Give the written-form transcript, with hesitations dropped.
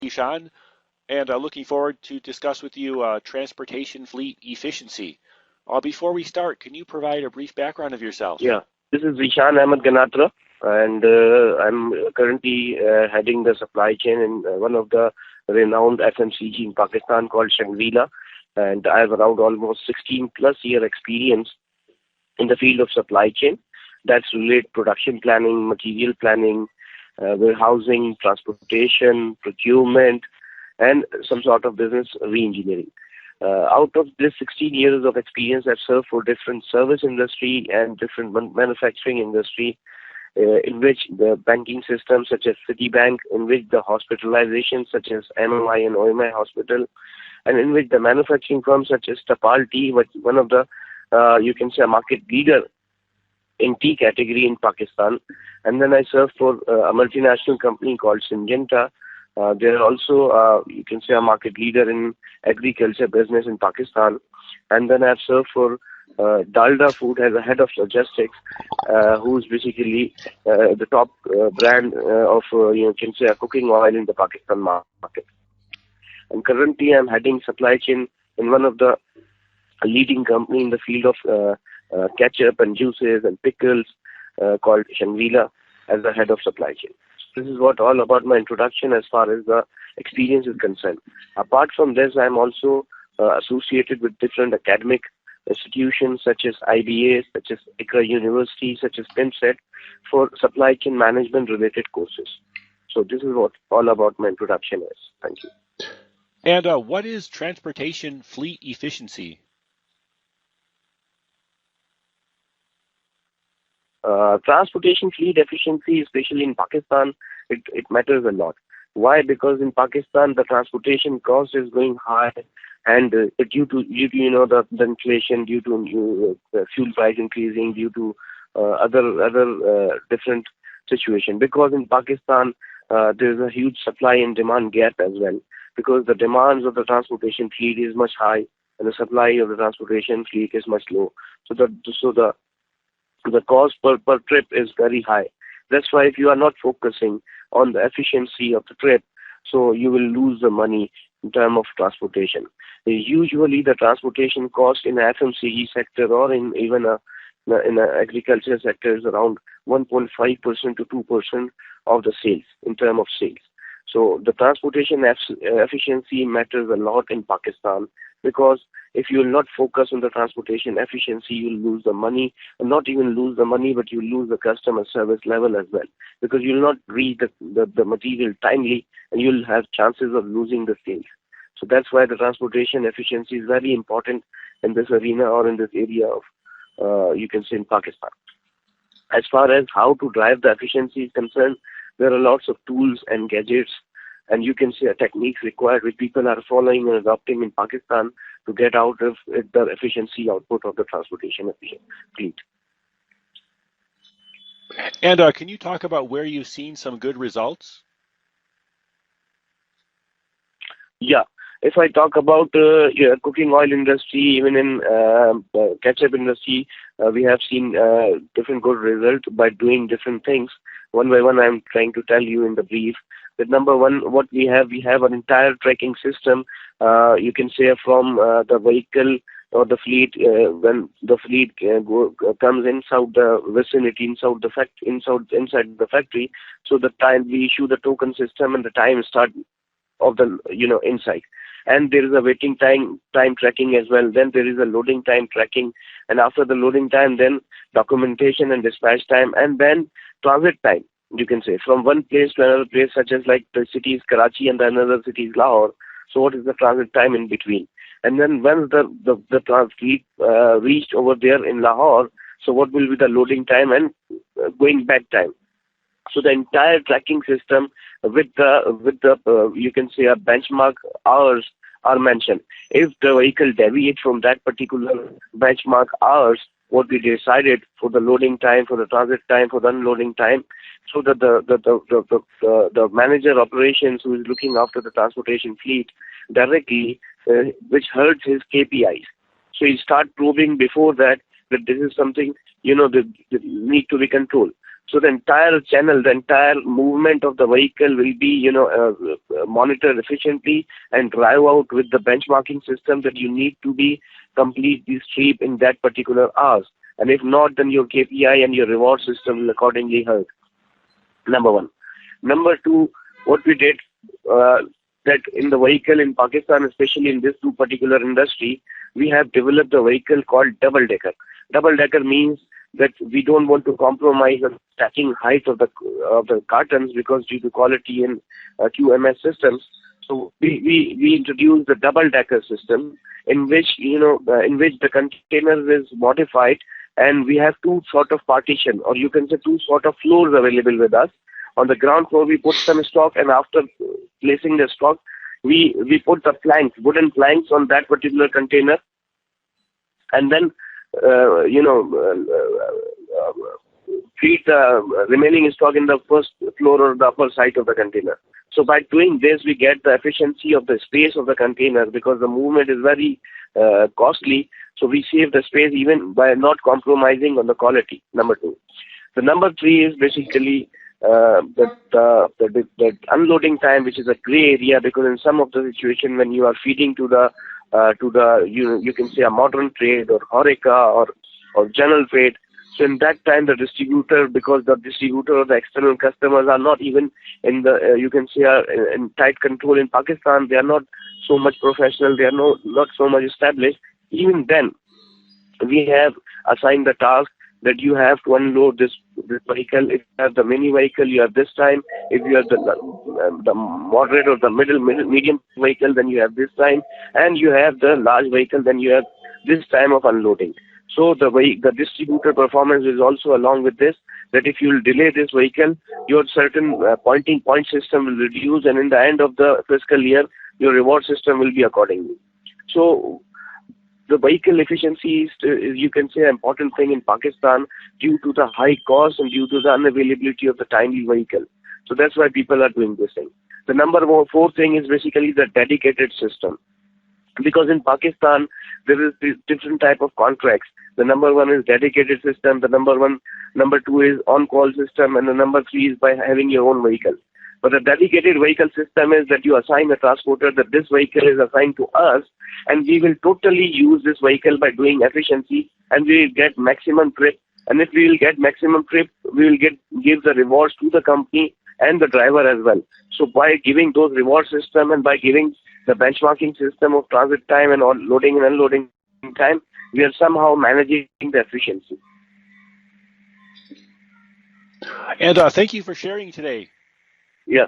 Zeeshan, and looking forward to discuss with you transportation fleet efficiency. Before we start, can you provide a brief background of yourself? Yeah, this is Zeeshan Ahmed Ganatra, and I'm currently heading the supply chain in one of the renowned FMCG in Pakistan called Shangri-La, and I have around almost 16 plus year experience in the field of supply chain. That's relate production planning, material planning, warehousing, transportation, procurement, and some sort of business re-engineering. Out of this 16 years of experience, I've served for different service industry and different manufacturing industry, in which the banking system such as Citibank, in which the hospitalization such as MMI and OMI Hospital, and in which the manufacturing firms such as Tapal Tea, which one of the you can say a market leader in tea category in Pakistan. And then I served for a multinational company called Syngenta. They're also, you can say, a market leader in agriculture business in Pakistan. And then I've served for Dalda Food as a head of logistics, who's basically the top brand of, you can say, a cooking oil in the Pakistan market. And currently I'm heading supply chain in one of the leading company in the field of ketchup and juices and pickles called Shangri-La as the head of supply chain. This is what all about my introduction as far as the experience is concerned. Apart from this, I'm also associated with different academic institutions such as IBA, such as ICRA University, such as PIMSET for supply chain management related courses. So this is what all about my introduction is. Thank you. And what is transportation fleet efficiency? Transportation fleet efficiency, especially in Pakistan, it matters a lot. Why? Because in Pakistan the transportation cost is going high, and due to the inflation, due to fuel price increasing, due to other different situation. Because in Pakistan there is a huge supply and demand gap as well. Because the demands of the transportation fleet is much high, and the supply of the transportation fleet is much low. So the cost per trip is very high. That's why if you are not focusing on the efficiency of the trip, so you will lose the money in terms of transportation. Usually the transportation cost in FMCG sector or in even in a agriculture sector is around 1.5% to 2% of the sales in terms of sales. So the transportation efficiency matters a lot in Pakistan, because if you will not focus on the transportation efficiency, you will lose the money, and not even lose the money, but you will lose the customer service level as well, because you will not read the material timely, and you will have chances of losing the sales. So that's why the transportation efficiency is very important in this arena or in this area of, you can say, in Pakistan. As far as how to drive the efficiency is concerned, there are lots of tools and gadgets, and you can say techniques required which people are following and adopting in Pakistan to get out of the efficiency output of the transportation fleet. And can you talk about where you've seen some good results? Yeah. If I talk about cooking oil industry, even in ketchup industry, we have seen different good results by doing different things. One by one, I'm trying to tell you in the brief. That number one, what we have an entire tracking system. You can say from the vehicle or the fleet, when the fleet comes inside the vicinity, inside the factory. So the time we issue the token system and the time start of the inside. And there is a waiting time tracking as well. Then there is a loading time tracking, and after the loading time, then documentation and dispatch time, and then transit time. You can say from one place to another place, such as like the city is Karachi and the another city is Lahore. So what is the transit time in between? And then once the fleet reached over there in Lahore, so what will be the loading time and going back time? So the entire tracking system with the you can say a benchmark hours are mentioned. If the vehicle deviates from that particular benchmark hours, what we decided for the loading time, for the transit time, for the unloading time, so that the manager operations who is looking after the transportation fleet directly, which hurts his KPIs. So he start probing before that this is something that need to be controlled. So the entire channel, the entire movement of the vehicle will be, monitored efficiently and drive out with the benchmarking system that you need to be complete this trip in that particular hours. And if not, then your KPI and your reward system will accordingly hurt. Number one. Number two, what we did, that in the vehicle in Pakistan, especially in this two particular industry, we have developed a vehicle called double decker. Double decker means that we don't want to compromise on stacking height of the cartons because due to quality and QMS systems. So we introduced the double decker system in which the container is modified, and we have two sort of partition, or you can say two sort of floors available with us. On the ground floor, we put some stock, and after placing the stock, we put the flanks, wooden flanks on that particular container, and then feed the remaining stock in the first floor or the upper side of the container. So by doing this, we get the efficiency of the space of the container because the movement is very costly. So we save the space even by not compromising on the quality. Number two. The number three is basically the unloading time, which is a gray area, because in some of the situation when you are feeding to the you can say a modern trade or Horeca or general trade. So in that time, the distributor, because the distributor or the external customers are not even in the you can say in tight control in Pakistan, they are not so much professional, they are not so much established. Even then, we have assigned the task that you have to unload this vehicle. If you have the mini vehicle, you have this time. If you have the moderate or the medium vehicle, then you have this time. And you have the large vehicle, then you have this time of unloading. So the distributor performance is also along with this, that if you will delay this vehicle, your certain point system will reduce, and in the end of the fiscal year, your reward system will be accordingly. So the vehicle efficiency is, you can say, an important thing in Pakistan due to the high cost and due to the unavailability of the timely vehicle. So that's why people are doing this thing. The number four thing is basically the dedicated system. Because in Pakistan, there is this different type of contracts. The number one is dedicated system, the number two is on-call system, and the number three is by having your own vehicle. But the dedicated vehicle system is that you assign a transporter that this vehicle is assigned to us, and we will totally use this vehicle by doing efficiency, and we will get maximum trip. And if we will get maximum trip, we will give the rewards to the company and the driver as well. So by giving those reward system and by giving the benchmarking system of transit time and loading and unloading time, we are somehow managing the efficiency. And thank you for sharing today. Yeah.